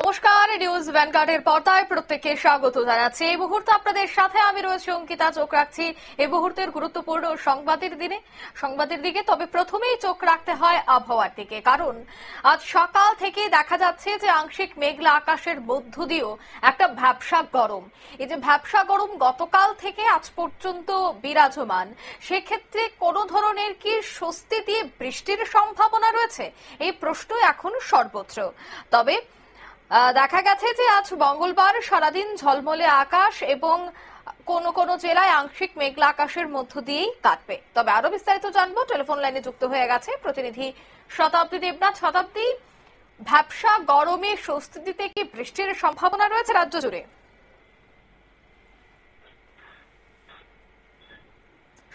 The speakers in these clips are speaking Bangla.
নমস্কার, নিউজ ভ্যানগার্ডের পর্দায় প্রত্যেককে স্বাগত জানাচ্ছি। এই মুহূর্তে আপনাদের সাথে আমি রয়েছি অঙ্কিতা। চোখ রাখছি এই মুহূর্তের গুরুত্বপূর্ণ সংবাদের দিকে। তবে প্রথমেই চোখ রাখতে হয় আবহাওয়ার দিকে, কারণ আজ সকাল থেকে দেখা যাচ্ছে যে আংশিক মেঘলা আকাশের মধ্য দিয়েও একটা ভ্যাপসা গরম। এই যে ভ্যাপসা গরম গতকাল থেকে আজ পর্যন্ত বিরাজমান, সেক্ষেত্রে কোনো ধরনের কি স্বস্তি দিয়ে বৃষ্টির সম্ভাবনা রয়েছে, এই প্রশ্ন এখন সর্বত্র। তবে দেখা গেছে যে আজ মঙ্গলবার সারাদিন ঝলমলে আকাশ এবং কোন জেলায় আংশিক মেঘলা আকাশের মধ্য দিয়েই কাটবে। তবে আরো বিস্তারিত জানবো, টেলিফোন লাইনে যুক্ত হয়ে গেছে প্রতিনিধি শতাব্দী দেবনাথ। শতাব্দী, ভ্যাপসা গরমে স্বস্তি দিতে কি বৃষ্টির সম্ভাবনা রয়েছে রাজ্য জুড়ে?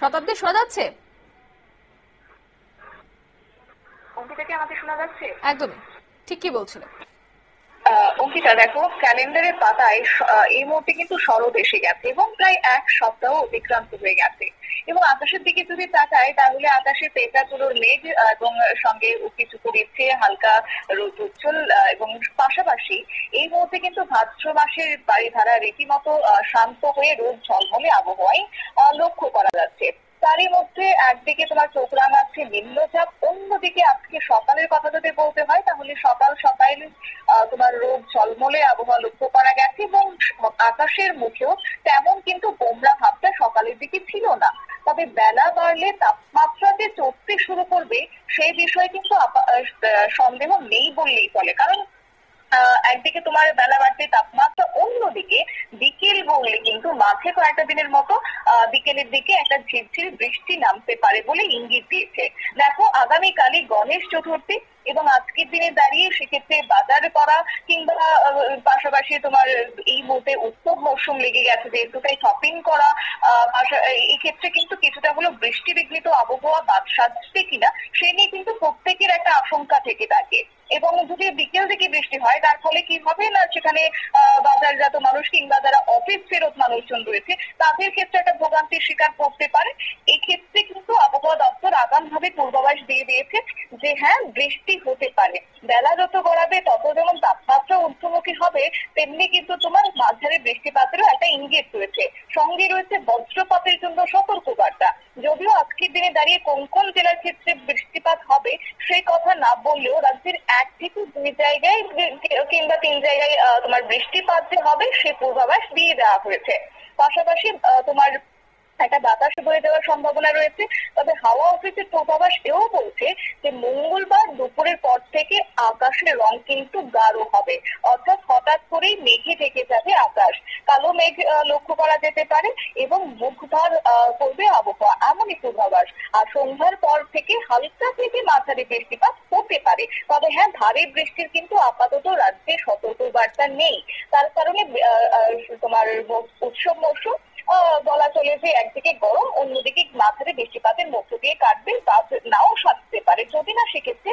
শতাব্দী, শোনা যাচ্ছে? আমাকে শোনা যাচ্ছে? একদমই ঠিক কি বলছিলেন? অঙ্কিতা, দেখো, ক্যালেন্ডারের পাতায় এই মুহূর্তে কিন্তু শরৎ এসে গেছে এবং প্রায় এক সপ্তাহ অতিক্রান্ত হয়ে গেছে। এবং আকাশের দিকে যদি তাকাই তাহলে আকাশের পেঁচাগুলোর মেঘ এবং সঙ্গে উঁকি দিচ্ছে হালকা রোদ উজ্জ্বল, এবং পাশাপাশি এই মুহূর্তে কিন্তু ভাদ্র মাসের বাড়িধারা রীতিমতো শান্ত হয়ে রোদ ঝলমলে আবহাওয়ায় লক্ষ্য করা যাচ্ছে। তারই মধ্যে একদিকে তোমার চোখ রাঙাচ্ছে নিম্নচাপ, অন্যদিকে আজকে সকালের কথা যদি বলতে হয় তাহলে সকাল তোমার রোদ ঝলমলে আবহাওয়া লক্ষ্য করা গেছে এবং আকাশের মুখেও তেমন কিন্তু গোমরা ভাবটা সকালের দিকে ছিল না। তবে বেলা বাড়লে তাপমাত্রা যে চড়তে শুরু করবে সেই বিষয়ে কিন্তু সন্দেহ নেই বললেই চলে, কারণ একদিকে তোমার বেলা বাড়তে তাপমাত্রা, অন্যদিকে বিকেল বললে কিন্তু মাঝে কয়েকটা দিনের মতো বিকেলের দিকে একটা ঝিরঝির বৃষ্টি নামতে পারে বলে ইঙ্গিত দিয়েছে। দেখো, আগামীকালই গণেশ চতুর্থী এবং আজকের দিনে দাঁড়িয়ে সেক্ষেত্রে বাজার করা কিংবা পাশাপাশি তোমার এই মুহূর্তে উৎসব মৌসুম লেগে গেছে, যেহেতু তাই শপিং করা, এই ক্ষেত্রে কিন্তু কিছুটা হলো বৃষ্টি বিঘ্নিত আবহাওয়া বাদ সাজছে কিনা সে নিয়ে কিন্তু প্রত্যেকের একটা আশঙ্কা থেকে থাকে। এবং যদি বিকেল থেকে বৃষ্টি হয় তার ফলে কি হবে না, সেখানে বাজারজাত মানুষ কিংবা যারা অফিস ফেরত মানুষজন রয়েছে তাদের ক্ষেত্রে একটা ভোগান্তির শিকার করতে পারে। এক্ষেত্রে কিন্তু আবহাওয়া দপ্তর আগাম ভাবে পূর্বাভাস দিয়ে দিয়েছে যে হ্যাঁ, বৃষ্টি হতে পারে। বেলা যত গড়াবে তত যেমন তাপমাত্রা ঊর্ধ্বমুখী হবে, তেমনি কিন্তু তোমার মাঝারি বৃষ্টিপাতেরও একটা ইঙ্গিত রয়েছে। সঙ্গে রয়েছে বজ্রপাতের জন্য সতর্কবার্তা। যদিও আজকের দিনে দাঁড়িয়ে কোন কোন জেলার ক্ষেত্রে বৃষ্টিপাত হবে সেই কথা না বললেও রাজ্যের 1 থেকে 2 জায়গায় কিংবা 3 জায়গায় তোমার বৃষ্টিপাত যে হবে সে পূর্বাভাস দিয়ে দেওয়া হয়েছে। পাশাপাশি তোমার একটা বাতাস বয়ে যাওয়ার সম্ভাবনা রয়েছে। তবে হাওয়া অফিসের পূর্বাভাস এও বলছে যে মঙ্গলবার দুপুরের পর থেকে আকাশের রং কিন্তু গাঢ় হবে, অর্থাৎ হঠাৎ করেই মেঘে ঢেকে যাবে আকাশ, কালো মেঘ লক্ষ্য করা যেতে পারে এবং মুখধর করবে আবহাওয়া, এমনই পূর্বাভাস। আর সন্ধ্যার পর থেকে হালকা থেকে মাঝারি বৃষ্টিপাত হতে পারে। তবে হ্যাঁ, ভারী বৃষ্টির কিন্তু আপাতত রাজ্যে সতর্কবার্তা নেই। তার কারণে তোমার উৎসব মৌসুম বলা চলে যে একদিকে গরম, অন্যদিকে মাঝারি বৃষ্টিপাতের মধ্য দিয়ে কাটবে, তা নাও সাজতে পারে যদি না সেক্ষেত্রে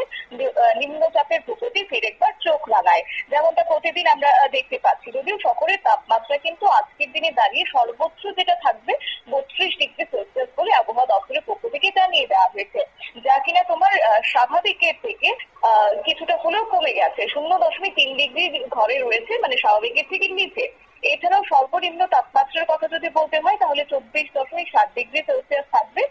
নিম্নচাপের প্রকৃতি ফের একবার চোখ লাগায়, যেমনটা প্রতিদিন আমরা দেখতে পাচ্ছি। যদিও শহরের তাপমাত্রা কিন্তু আজকের দিনে দাঁড়িয়ে সর্বোচ্চ যেটা থাকবে 32 ডিগ্রি সেলসিয়াস বলে আবহাওয়া দপ্তরের পক্ষ থেকে জানিয়ে দেওয়া হয়েছে, যা কিনা তোমার স্বাভাবিকের থেকে কিছুটা হলেও কমে গেছে। 0.3 ডিগ্রি ঘরে রয়েছে, মানে স্বাভাবিকের থেকে নিচে। এছাড়াও সর্বনিম্ন তাপমাত্রার কথা যদি বলতে হয় তাহলে 24.7 ডিগ্রি সেলসিয়াস থাকবে,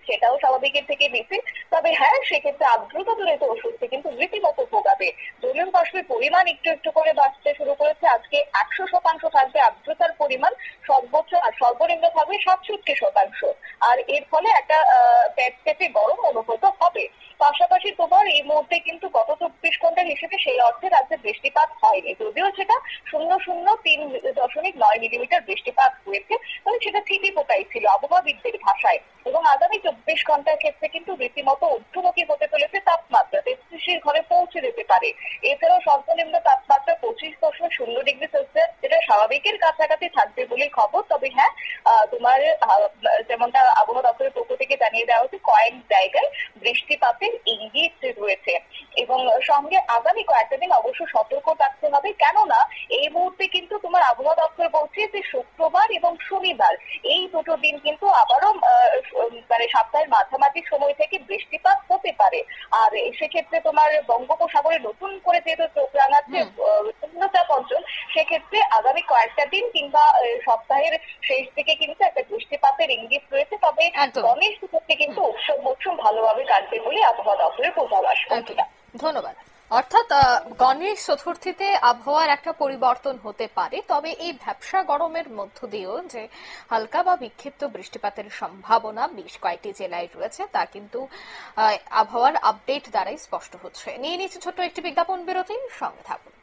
সেটাও স্বাভাবিকের থেকে বেশি। তবে হ্যাঁ, সেক্ষেত্রে আর্দ্রতা জনিত ওষুধে কিন্তু রীতিমতো ভোগাবে। জলীয় বাষ্পের পরিমাণ একটু একটু করে বাড়তে শুরু করেছে। আজকে 100% থাকবে আর্দ্রতার পরিমাণ, সর্বোচ্চ আর সর্বনিম্ন থাকবে 67%। আর এর ফলে একটা পেটে গরম অনুভূত হবে। পাশাপাশি তোমার এই মুহূর্তে কিন্তু গত 24 ঘন্টার হিসেবে সেই অর্থে রাজ্যে বৃষ্টিপাত হয়নি, যদিও সেটা 0.3.9 মিলিমিটার বৃষ্টিপাত হয়েছে, তবে সেটা ঠিকই কোথায় ছিল আবহাওয়াবিদদের ভাষায়। এবং আগামী 24 ঘন্টার ক্ষেত্রে কিন্তু রীতিমতো ঊর্ধ্বমুখী হতে চলেছে তাপমাত্রা, 33 ঘরে পৌঁছে যেতে পারে। এছাড়াও সর্বনিম্ন তাপমাত্রা 25.0 ডিগ্রি সেলসিয়াস, যেটা স্বাভাবিকের কাছাকাছি থাকবে বলে খবর। তবে হ্যাঁ, তোমার যেমনটা আবহাওয়া দপ্তরের পক্ষ থেকে জানিয়ে দেওয়া হচ্ছে কয়েক জায়গায় বৃষ্টিপাতের ইঙ্গিত রয়েছে। এবং সঙ্গে আগামী কয়েকটা দিন অবশ্য সতর্ক থাকতে হবে, কেননা এই মুহূর্তে কিন্তু তোমার আবহাওয়া দপ্তর বলছে যে শুক্রবার এবং শনিবার এই দুটো দিন কিন্তু আবারও মানে সপ্তাহের মাঝামাঝি সময় থেকে বৃষ্টিপাত হতে পারে। আর সেক্ষেত্রে তোমার বঙ্গোপসাগরে নতুন করে যেহেতু চোখ রাঙাচ্ছে সেক্ষেত্রে আগামী কয়েকটা দিন কিংবা সপ্তাহের শেষ দিকে কিন্তু একটা বৃষ্টিপাতের ইঙ্গিত রয়েছে। তবে একদম। গণেশ চতুর্থী কিন্তু উৎসব মৌসুম ভালোভাবে কাটবে বলে আবহাওয়া দপ্তরের পূর্বাভাস। অঙ্কিতা, ধন্যবাদ। অর্থাৎ গণেশ চতুর্থীতে আবহাওয়ার একটা পরিবর্তন হতে পারে, তবে এই ভ্যাপসা গরমের মধ্য দিয়েও যে হালকা বা বিক্ষিপ্ত বৃষ্টিপাতের সম্ভাবনা বেশ কয়েকটি জেলায় রয়েছে তা কিন্তু আবহাওয়ার আপডেট দ্বারাই স্পষ্ট হচ্ছে। নিয়ে নিচ্ছে ছোট্ট একটি বিজ্ঞাপন বিরতি, সঙ্গে থাকুন।